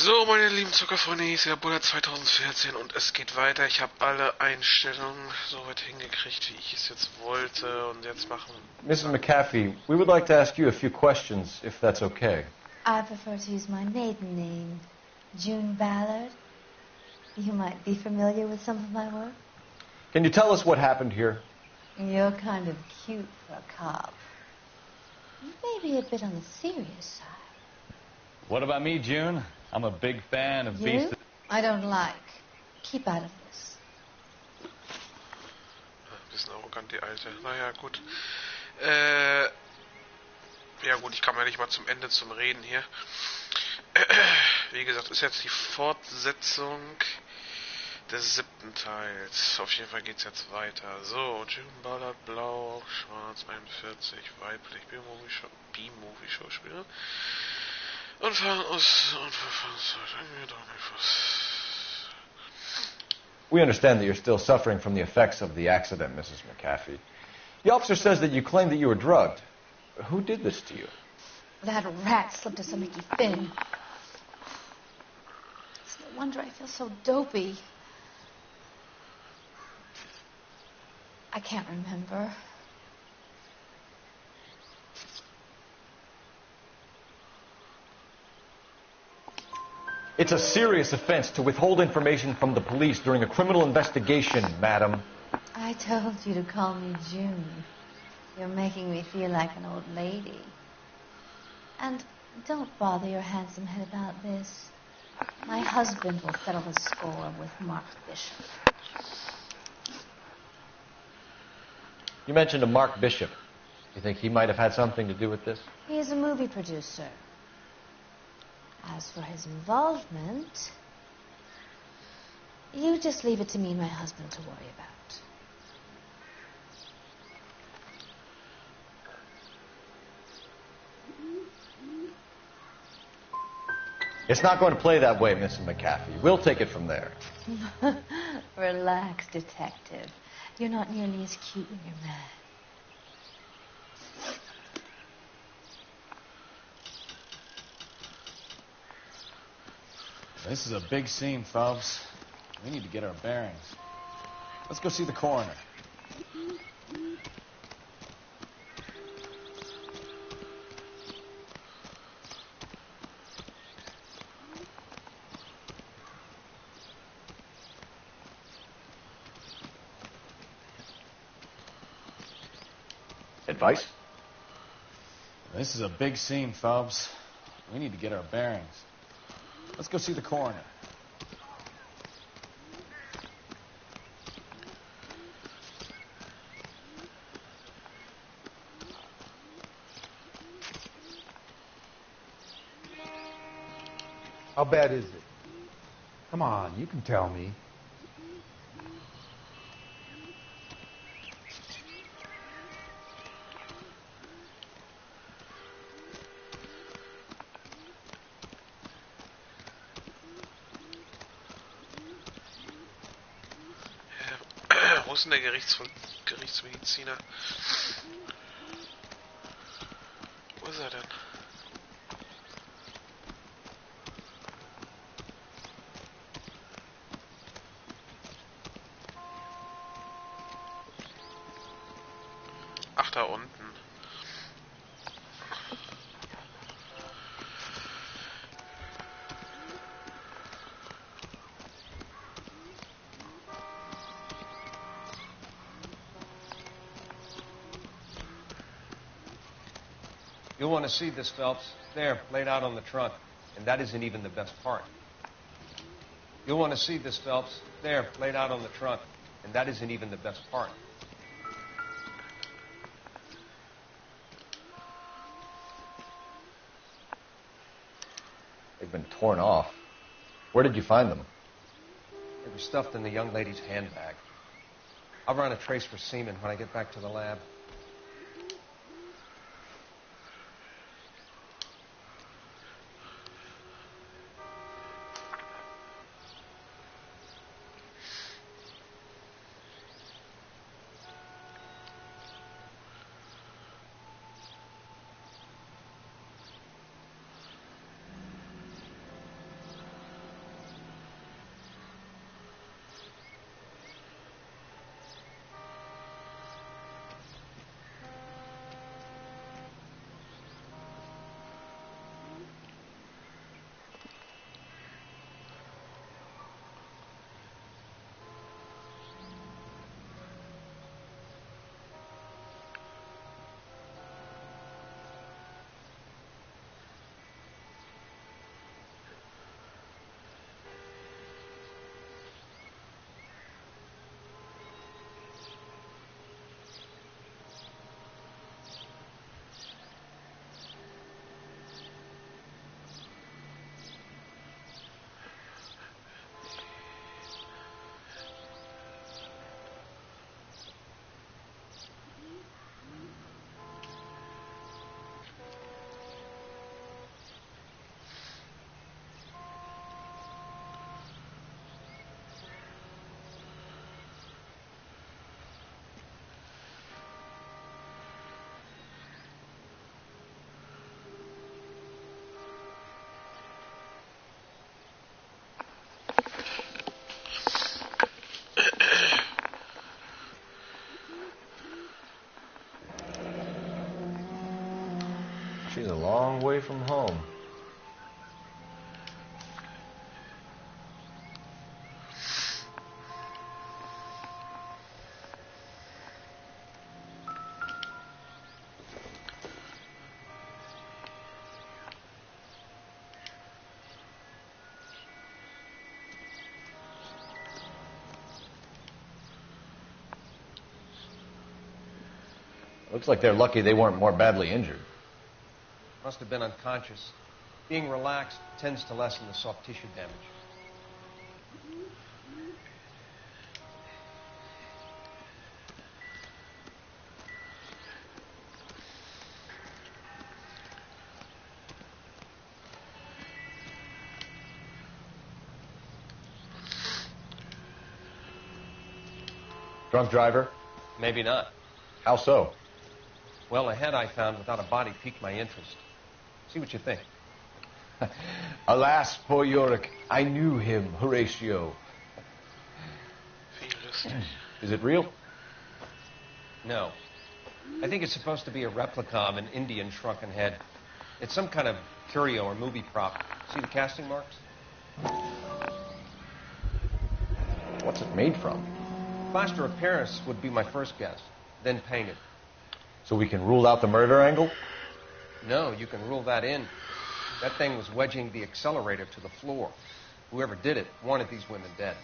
So, meine lieben Zuckerfreunde, hier ist der Buller2014 und es geht weiter. Ich habe alle Einstellungen so weit hingekriegt, wie ich es jetzt wollte, und jetzt machen... Mrs. McAfee, we would like to ask you a few questions, if that's okay. I prefer to use my maiden name, June Ballard. You might be familiar with some of my work. Can you tell us what happened here? You're kind of cute for a cop. Maybe a bit on the serious side. What about me, June? I'm a big fan of beasts. I don't like. Keep out of this. Bisschen arrogant, die Alte. Naja, gut. Ja gut, ich kam ja nicht mal zum Ende zum Reden hier. Wie gesagt, ist jetzt die Fortsetzung des 7. Teils. Auf jeden Fall geht's jetzt weiter. So, Jim Ballard, blau, schwarz, 41, weiblich, B-Movie-Schauspieler. Und fahren aus und We understand that you're still suffering from the effects of the accident, Mrs. McAfee. The officer says that you claim that you were drugged. Who did this to you? That rat slipped us a Mickey Finn. It's no wonder I feel so dopey. I can't remember. It's a serious offense to withhold information from the police during a criminal investigation, madam. I told you to call me June. You're making me feel like an old lady. And don't bother your handsome head about this. My husband will settle the score with Mark Bishop. You mentioned a Mark Bishop. You think he might have had something to do with this? He is a movie producer. As for his involvement, you just leave it to me and my husband to worry about. It's not going to play that way, Mrs. McAfee. We'll take it from there. Relax, detective. You're not nearly as cute when you're mad. This is a big scene, folks. We need to get our bearings. Let's go see the coroner. Advice? This is a big scene, folks. We need to get our bearings. Let's go see the coroner. How bad is it? Come on, you can tell me. Wo ist denn der Gerichtsmediziner? Wo ist er denn? Ach, da unten. You'll want to see this, Phelps. There, laid out on the trunk. And that isn't even the best part. You'll want to see this, Phelps. There, laid out on the trunk. And that isn't even the best part. They've been torn off. Where did you find them? They were stuffed in the young lady's handbag. I'll run a trace for semen when I get back to the lab. She's a long way from home. Looks like they're lucky they weren't more badly injured. Must have been unconscious. Being relaxed tends to lessen the soft tissue damage. Drunk driver? Maybe not. How so? Well, a head I found without a body piqued my interest. See what you think. Alas, poor Yorick. I knew him, Horatio. Is it real? No. I think it's supposed to be a replica of an Indian shrunken head. It's some kind of curio or movie prop. See the casting marks? What's it made from? Plaster of Paris would be my first guess, then painted. So we can rule out the murder angle? No, you can rule that in. That thing was wedging the accelerator to the floor. Whoever did it wanted these women dead.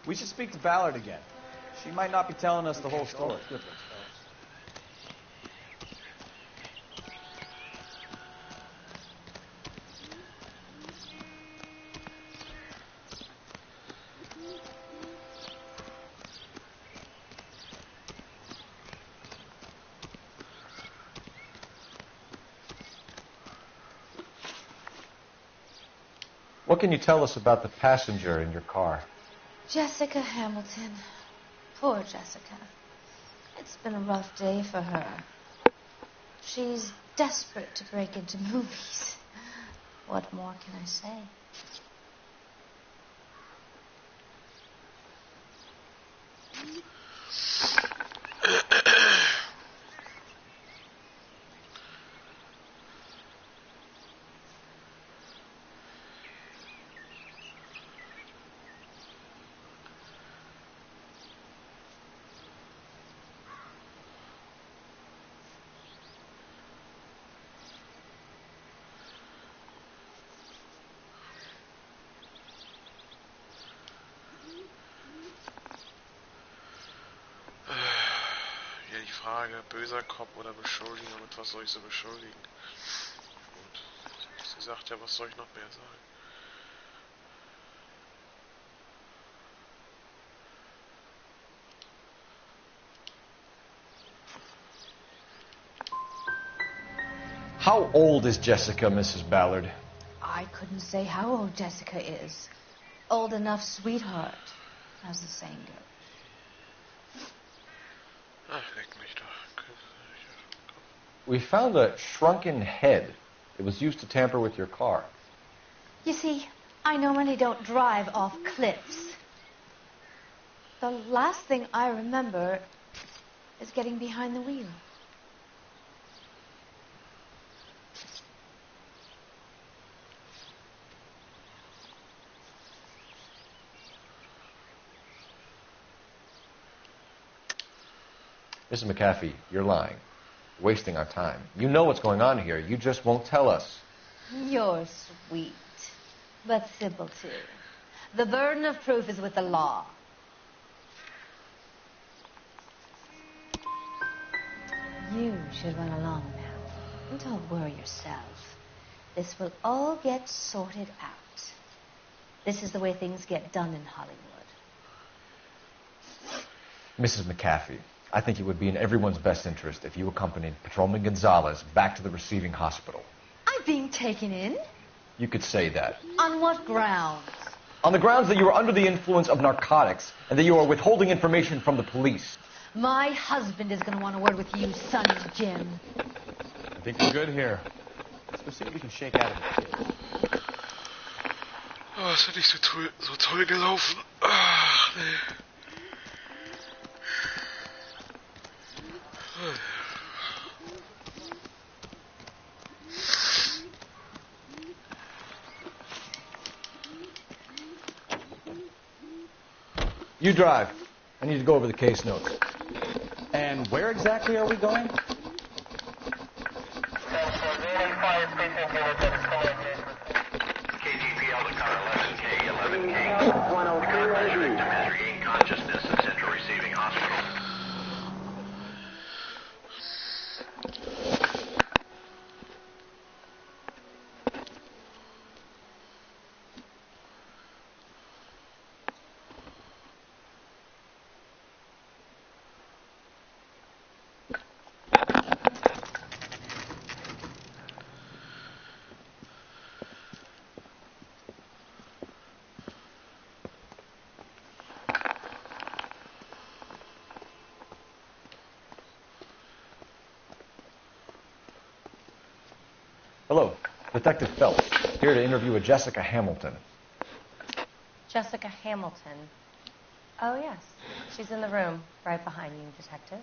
We should speak to Ballard again. She might not be telling us the whole story. What can you tell us about the passenger in your car? Jessica Hamilton. Poor Jessica. It's been a rough day for her. She's desperate to break into movies. What more can I say? Ja, die Frage, böser Kopf oder Beschuldigung, mit was soll ich so beschuldigen? Gut, sie sagt ja, was soll ich noch mehr sagen? How old is Jessica, Mrs. Ballard? I couldn't say how old Jessica is. Old enough, sweetheart, as the saying goes. Ach, leck mich doch. We found a shrunken head. It was used to tamper with your car. You see, I normally don't drive off cliffs. The last thing I remember is getting behind the wheel. Mrs. McAfee, you're lying. Wasting our time. You know what's going on here. You just won't tell us. You're sweet, but simple too. The burden of proof is with the law. You should run along now. Don't worry yourself. This will all get sorted out. This is the way things get done in Hollywood. Mrs. McAfee, I think it would be in everyone's best interest if you accompanied Patrolman Gonzalez back to the receiving hospital. I'm being taken in? You could say that. On what grounds? On the grounds that you were under the influence of narcotics and that you are withholding information from the police. My husband is going to want a word with you, Sonny Jim. I think we're good here. Let's go see what we can shake out of the kid. Oh, ist ja nicht so toll gelaufen. Ach, nee. You drive. I need to go over the case notes. And where exactly are we going? KGPL to car 11K, 11K. 103. To regain consciousness at Central Receiving Hospital. Hello, Detective Phelps, here to interview a Jessica Hamilton. Jessica Hamilton. Oh, yes. She's in the room, right behind you, Detective.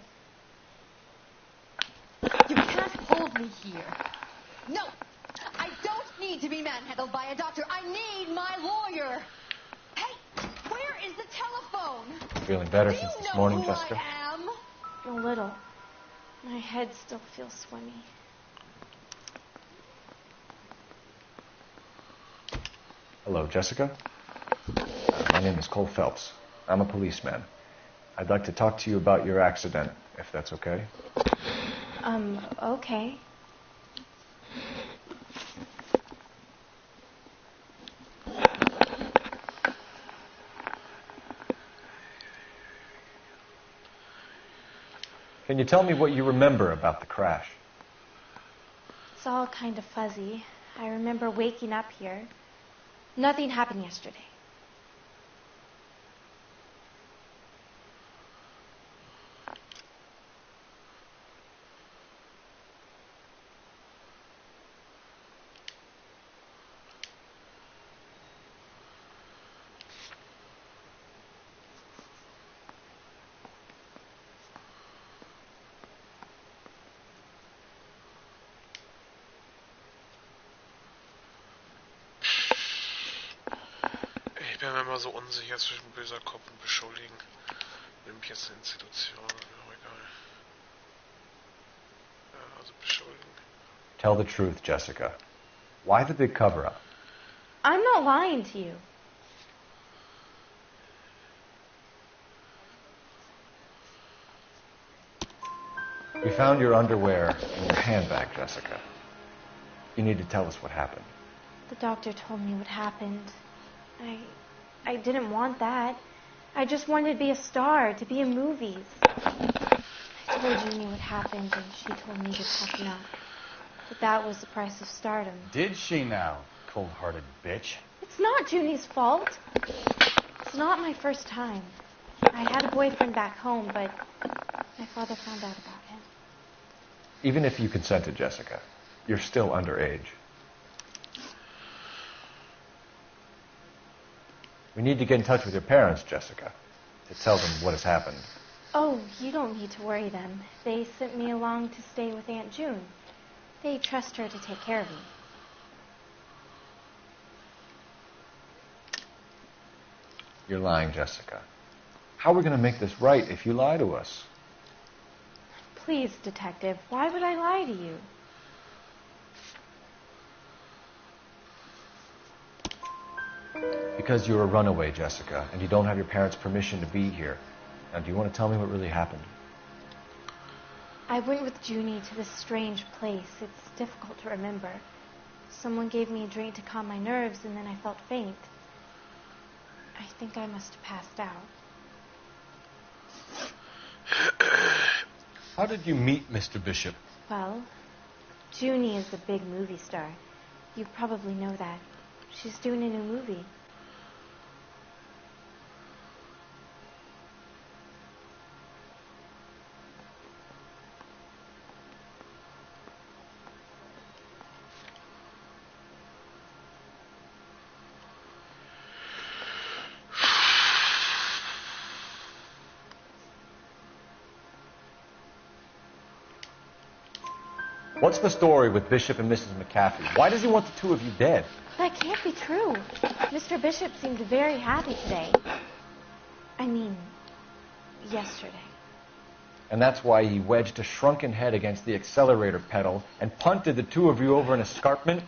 You can't hold me here. No! I don't need to be manhandled by a doctor. I need my lawyer. Hey, where is the telephone? Feeling better Do since you this know morning, who Jessica? I am? A little. My head still feels swimmy. Hello, Jessica. My name is Cole Phelps. I'm a policeman. I'd like to talk to you about your accident, if that's okay. Okay. Can you tell me what you remember about the crash? It's all kind of fuzzy. I remember waking up here. Nothing happened yesterday. Ich bin mir immer so unsicher zwischen böser Kopf und beschuldigen. Nehme ich jetzt eine Institution, aber egal. Ja, also beschuldigen. Tell the truth, Jessica. Why the big cover-up? I'm not lying to you. We found your underwear in your handbag, Jessica. You need to tell us what happened. The doctor told me what happened. I didn't want that. I just wanted to be a star, to be in movies. I told Junie what happened, and she told me to toughen up. But that was the price of stardom. Did she now, cold-hearted bitch? It's not Junie's fault. It's not my first time. I had a boyfriend back home, but my father found out about him. Even if you consented, Jessica, you're still underage. We need to get in touch with your parents, Jessica, to tell them what has happened. Oh, you don't need to worry them. They sent me along to stay with Aunt June. They trust her to take care of me. You're lying, Jessica. How are we going to make this right if you lie to us? Please, Detective, why would I lie to you? Because you're a runaway, Jessica, and you don't have your parents' permission to be here. Now, do you want to tell me what really happened? I went with Junie to this strange place. It's difficult to remember. Someone gave me a drink to calm my nerves, and then I felt faint. I think I must have passed out. How did you meet Mr. Bishop? Well, Junie is a big movie star. You probably know that. She's doing a new movie. What's the story with Bishop and Mrs. McAfee? Why does he want the two of you dead? That can't be true. Mr. Bishop seemed very happy today. I mean, yesterday. And that's why he wedged a shrunken head against the accelerator pedal and punted the two of you over an escarpment?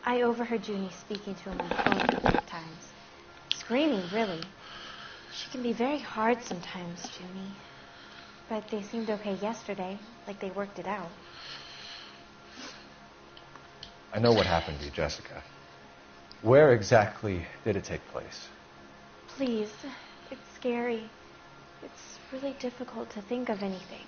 I overheard Junie speaking to him on the phone a couple of times. Screaming, really. She can be very hard sometimes, Junie. But they seemed okay yesterday, like they worked it out. I know what happened to you, Jessica. Where exactly did it take place? Please, it's scary. It's really difficult to think of anything.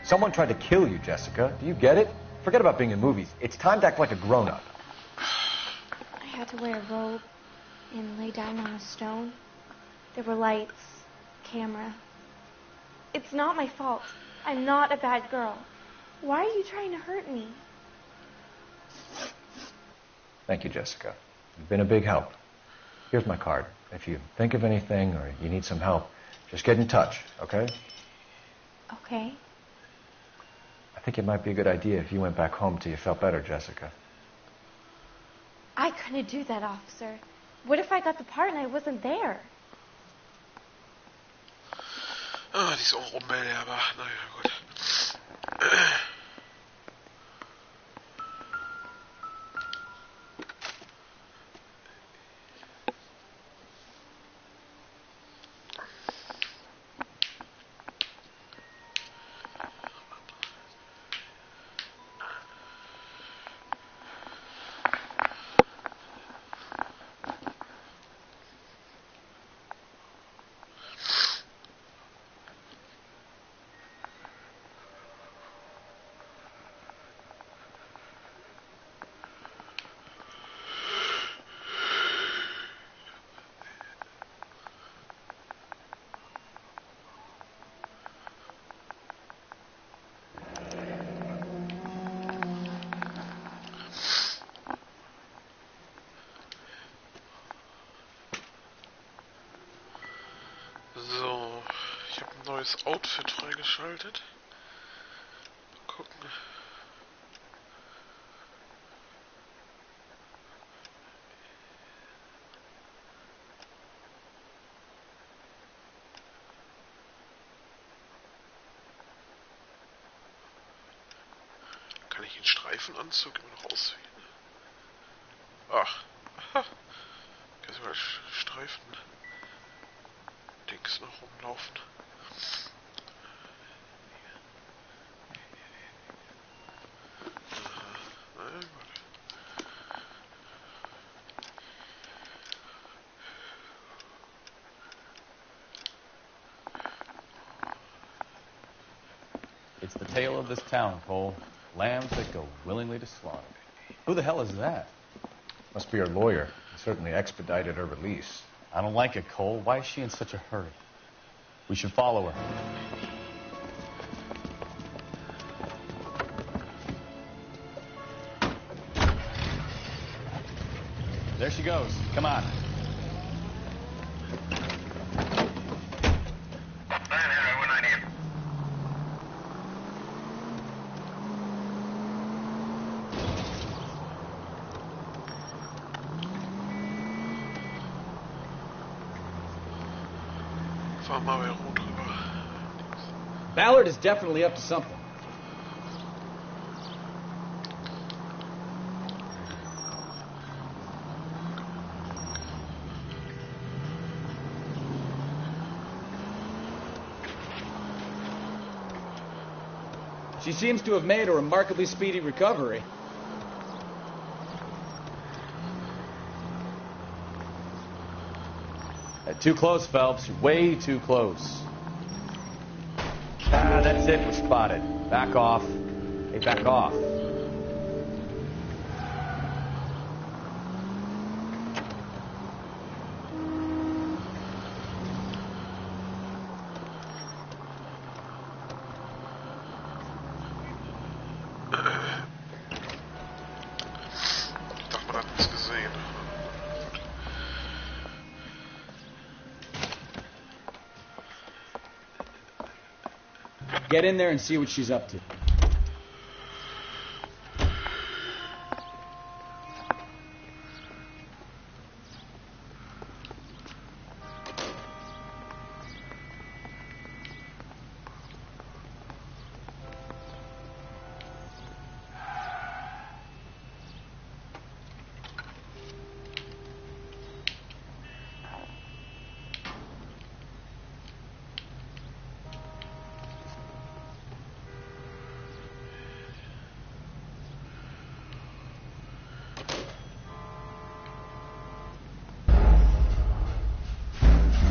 Someone tried to kill you, Jessica. Do you get it? Forget about being in movies. It's time to act like a grown-up. I had to wear a robe and lay down on a stone. There were lights, camera. It's not my fault. I'm not a bad girl. Why are you trying to hurt me? Thank you, Jessica. You've been a big help. Here's my card. If you think of anything or you need some help, just get in touch, okay? Okay. I think it might be a good idea if you went back home till you felt better, Jessica. I couldn't do that, officer. What if I got the part and I wasn't there? Ah, die ist auch unbelehrbar. Naja, gut. So, ich habe ein neues Outfit freigeschaltet. Mal gucken. Kann ich den Streifenanzug immer noch auswählen? Ach, aha. Kann sogar Streifen Dings noch rumlaufen. It's the tale of this town, Cole. Lambs that go willingly to slaughter. Who the hell is that? Must be her lawyer. He certainly expedited her release. I don't like it, Cole. Why is she in such a hurry? We should follow her. There she goes. Come on. Fahren mal bei Rot rüber. Ballard is definitely up to something. She seems to have made a remarkably speedy recovery. Too close, Phelps. You're way too close. Ah, that's it. We're spotted. Back off. Hey, back off. Ich dachte, man hat nichts gesehen. Get in there and see what she's up to.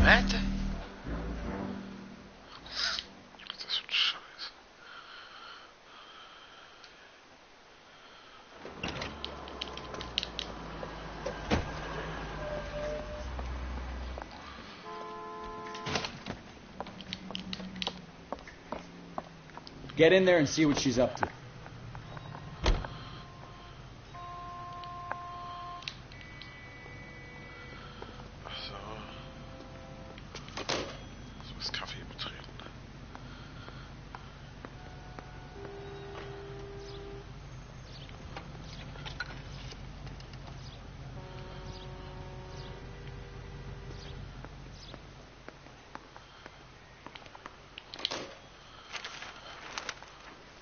What? Das ist schon scheiße. Get in there and see what she's up to.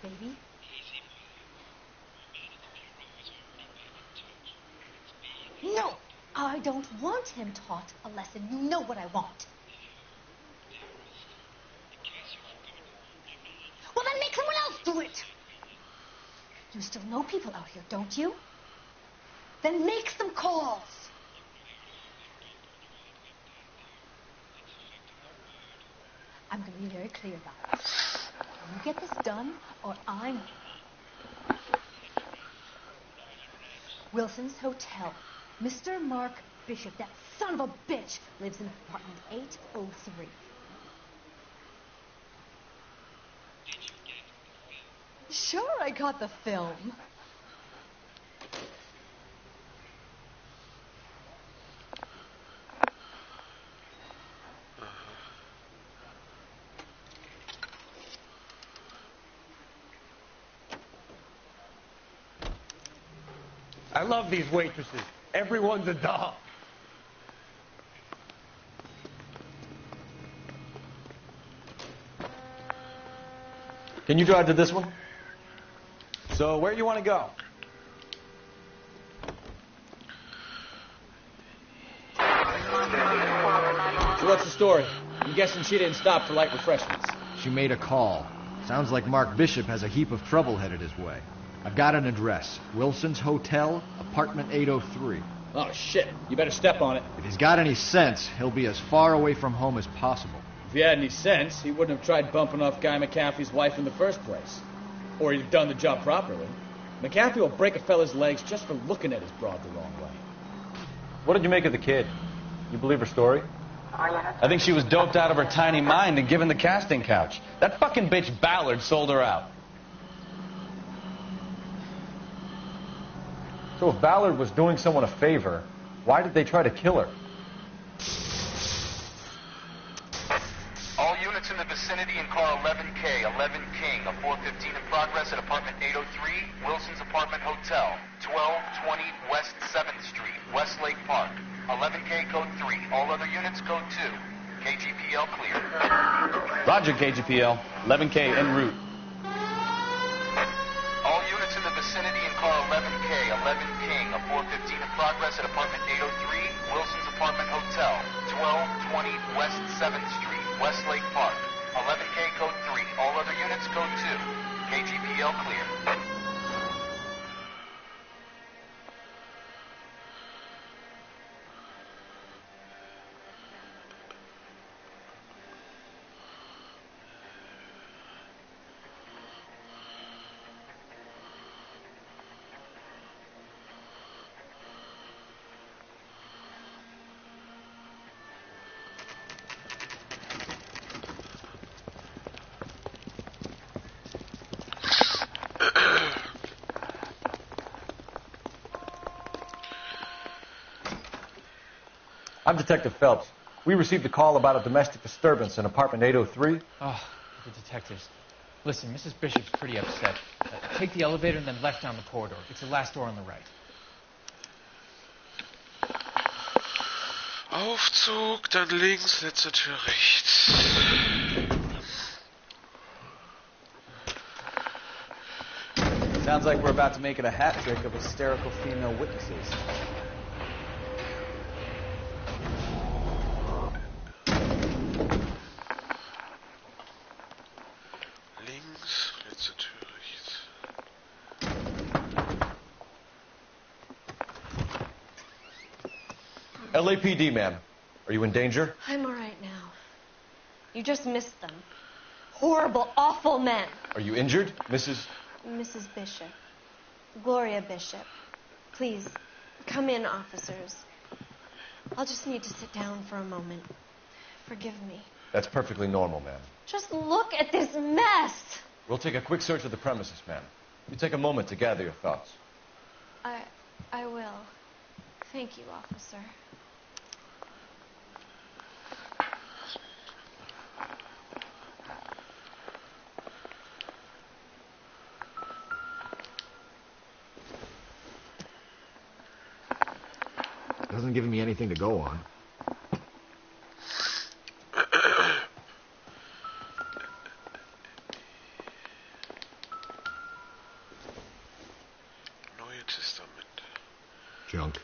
Baby? No! I don't want him taught a lesson. You know what I want. Well, then make someone else do it! You still know people out here, don't you? Then make some calls. I'm going to be very clear about it. You get this done, or I'm... Wilson's Hotel. Mr. Mark Bishop, that son of a bitch, lives in apartment 803. Sure, I got the film. I love these waitresses. Everyone's a doll. Can you drive to this one? So, where do you want to go? So what's the story? I'm guessing she didn't stop for light refreshments. She made a call. Sounds like Mark Bishop has a heap of trouble headed his way. I've got an address. Wilson's Hotel, apartment 803. Oh, shit. You better step on it. If he's got any sense, he'll be as far away from home as possible. If he had any sense, he wouldn't have tried bumping off Guy McAfee's wife in the first place. Or he'd have done the job properly. McAfee will break a fella's legs just for looking at his broad the wrong way. What did you make of the kid? You believe her story? I think she was doped out of her tiny mind and given the casting couch. That fucking bitch Ballard sold her out. So if Ballard was doing someone a favor, why did they try to kill her? All units in the vicinity in car 11K, 11 King, a 415 in progress at apartment 803, Wilson's Apartment Hotel, 1220 West 7th Street, Westlake Park. 11K code 3. All other units code 2. KGPL clear. Roger, KGPL. 11K en route. All units in the vicinity in car 11K, 11 King, a 415 in progress at apartment 803, Wilson's Apartment Hotel, 1220 West 7th Street, Westlake Park. 11K code 3. All other units code 2. KGPL clear. I'm Detective Phelps. We received a call about a domestic disturbance in apartment 803. Oh, the detectives. Listen, Mrs. Bishop's pretty upset. Take the elevator and then left down the corridor. It's the last door on the right. Aufzug, dann links, letzte Tür rechts. Sounds like we're about to make it a hat trick of hysterical female witnesses. Links, letzte Tür rechts. LAPD, ma'am. Are you in danger? I'm all right now. You just missed them. Horrible, awful men. Are you injured, Mrs. Bishop. Gloria Bishop. Please, come in, officers. I'll just need to sit down for a moment. Forgive me. That's perfectly normal, ma'am. Just look at this mess. We'll take a quick search of the premises, ma'am. You take a moment to gather your thoughts. I will. Thank you, officer. Doesn't give me anything to go on. Neue Testament. Junk.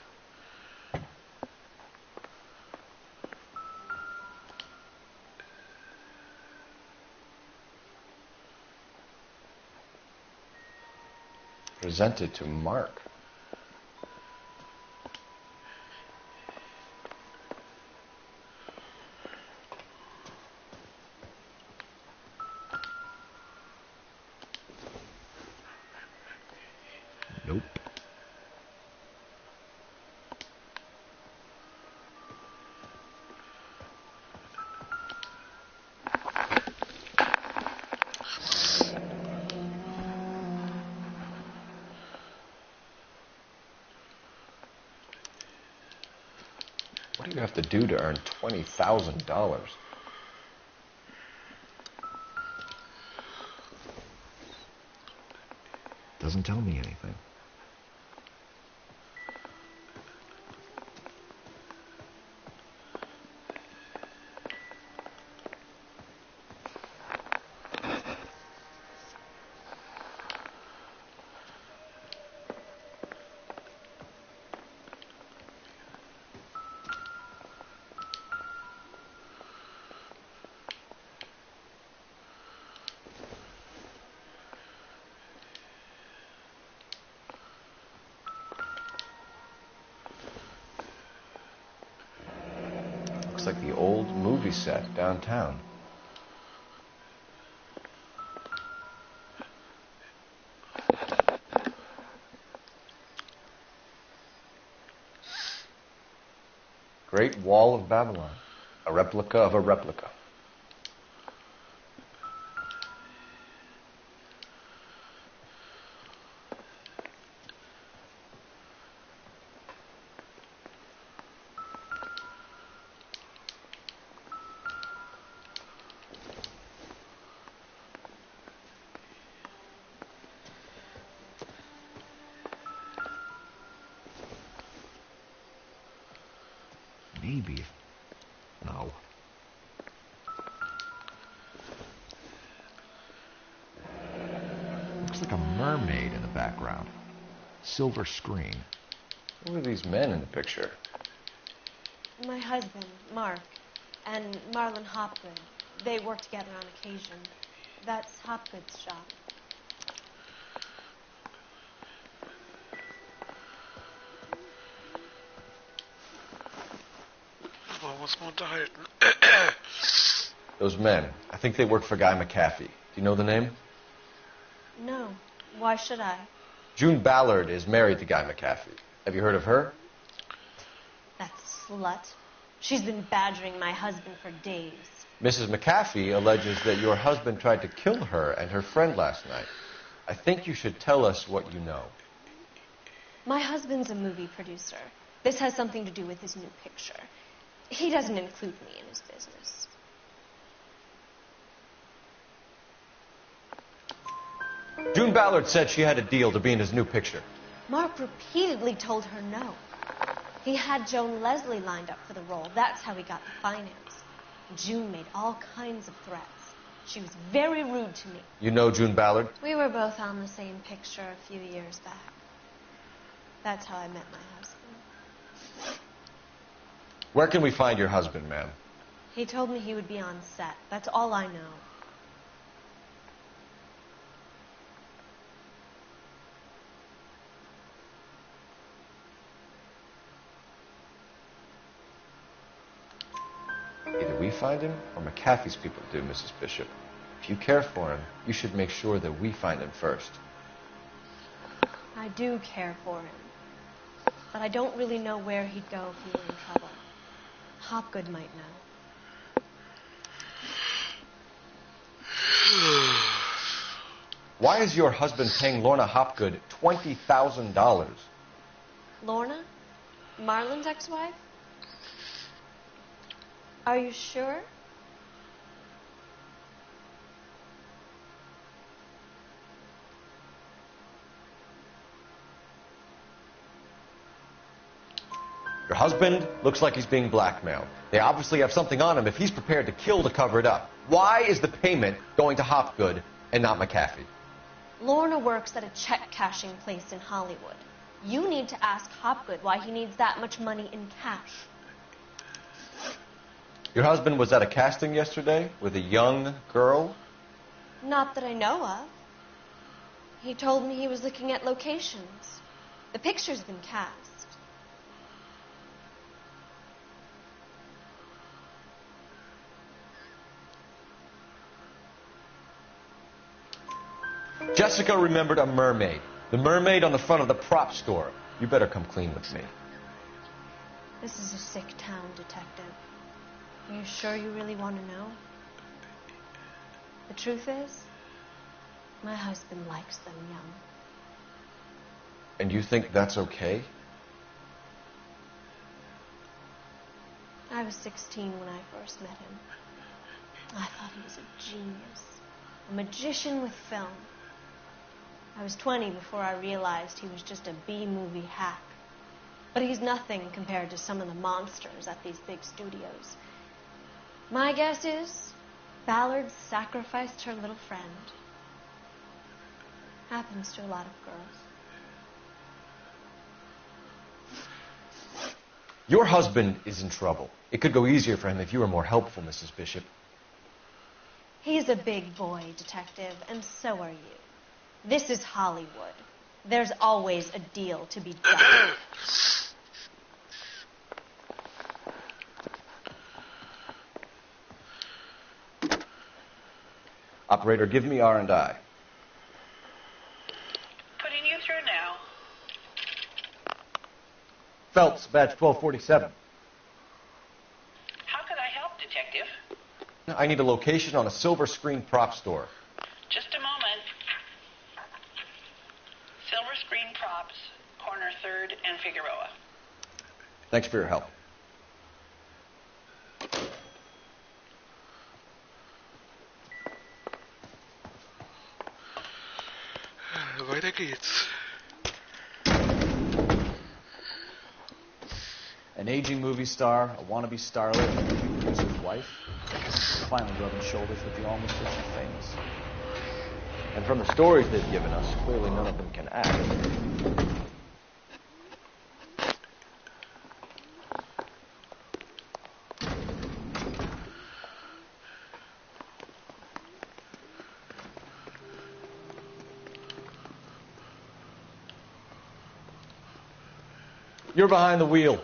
Presented to Mark. Nope. What do you have to do to earn $20,000? Doesn't tell me anything. Looks like the old movie set downtown. Great Wall of Babylon. A replica of a replica. Maybe. No. Looks like a mermaid in the background. Silver screen. Who are these men in the picture? My husband, Mark, and Marlon Hopgood. They work together on occasion. That's Hopgood's shop. Wollen wir uns mal unterhalten? Those men. I think they work for Guy McAfee. Do you know the name? No. Why should I? June Ballard is married to Guy McAfee. Have you heard of her? That slut. She's been badgering my husband for days. Mrs. McAfee alleges that your husband tried to kill her and her friend last night. I think you should tell us what you know. My husband's a movie producer. This has something to do with his new picture. He doesn't include me in his business. June Ballard said she had a deal to be in his new picture. Mark repeatedly told her no. He had Joan Leslie lined up for the role. That's how he got the finance. June made all kinds of threats. She was very rude to me. You know June Ballard? We were both on the same picture a few years back. That's how I met my husband. Where can we find your husband, ma'am? He told me he would be on set. That's all I know. Either we find him or McAfee's people do, Mrs. Bishop. If you care for him, you should make sure that we find him first. I do care for him. But I don't really know where he'd go if he were in trouble. Hopgood might know. Why is your husband paying Lorna Hopgood $20,000? Lorna? Marlon's ex-wife? Are you sure? Your husband looks like he's being blackmailed. They obviously have something on him if he's prepared to kill to cover it up. Why is the payment going to Hopgood and not McAfee? Lorna works at a check-cashing place in Hollywood. You need to ask Hopgood why he needs that much money in cash. Your husband was at a casting yesterday with a young girl? Not that I know of. He told me he was looking at locations. The picture's been cast. Jessica remembered a mermaid. The mermaid on the front of the prop store. You better come clean with me. This is a sick town, Detective. Are you sure you really want to know? The truth is, my husband likes them young. And you think that's okay? I was 16 when I first met him. I thought he was a genius, a magician with film. I was 20 before I realized he was just a B-movie hack. But he's nothing compared to some of the monsters at these big studios. My guess is Ballard sacrificed her little friend. Happens to a lot of girls. Your husband is in trouble. It could go easier for him if you were more helpful, Mrs. Bishop. He's a big boy, Detective, and so are you. This is Hollywood. There's always a deal to be done. Operator, give me R&I. Putting you through now. Phelps, badge 1247. How could I help, Detective? I need a location on a silver screen prop store. Just a moment. Silver Screen Props, corner 3rd and Figueroa. Thanks for your help. Weiter geht's. An aging movie star, a wannabe starlet, and a movie producer's wife. Finally rubbing shoulders with the almost rich and famous. And from the stories they've given us, clearly none of them can act. You're behind the wheel.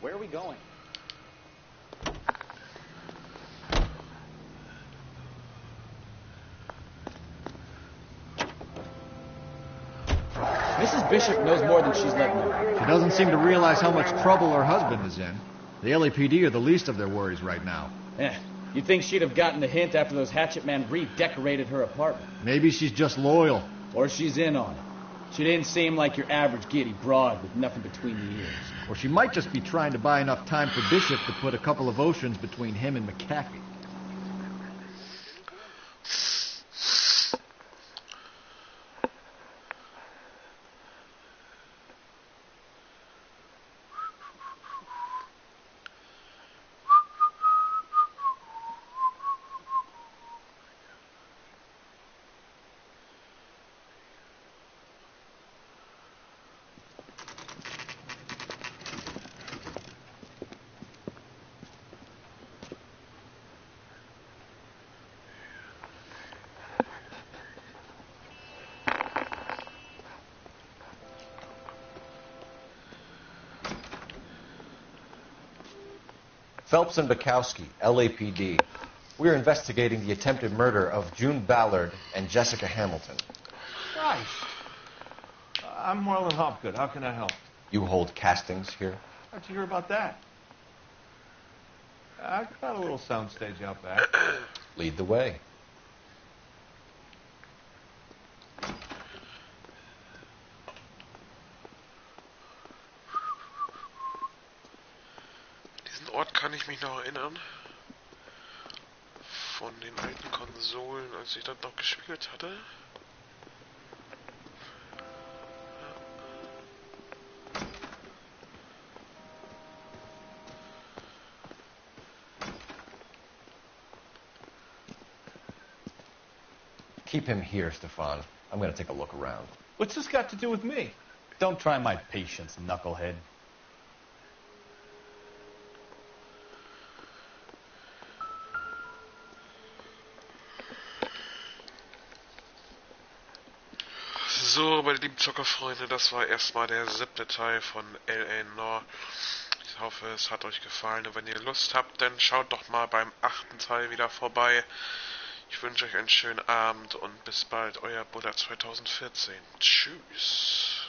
Where are we going? Mrs. Bishop knows more than she's letting on. She doesn't seem to realize how much trouble her husband is in. The LAPD are the least of their worries right now. You'd think she'd have gotten the hint after those hatchet men redecorated her apartment. Maybe she's just loyal. Or she's in on it. She didn't seem like your average giddy broad with nothing between the ears. Or she might just be trying to buy enough time for Bishop to put a couple of oceans between him and McAfee. Phelps and Bukowski, LAPD. We're investigating the attempted murder of June Ballard and Jessica Hamilton. Nice. I'm Marlon Hopgood. How can I help? You hold castings here? How'd you hear about that? I've got a little soundstage out back. Lead the way. Diesen Ort kann ich mich noch erinnern. Von den alten Konsolen, als ich das noch gespielt hatte. Keep him here, Stefan. I'm going to take a look around. What's this got to do with me? Don't try my patience, knucklehead. So, meine lieben Zockerfreunde, das war erstmal der 7. Teil von L.A. Noire. Ich hoffe, es hat euch gefallen und wenn ihr Lust habt, dann schaut doch mal beim 8. Teil wieder vorbei. Ich wünsche euch einen schönen Abend und bis bald, euer Buller2014. Tschüss.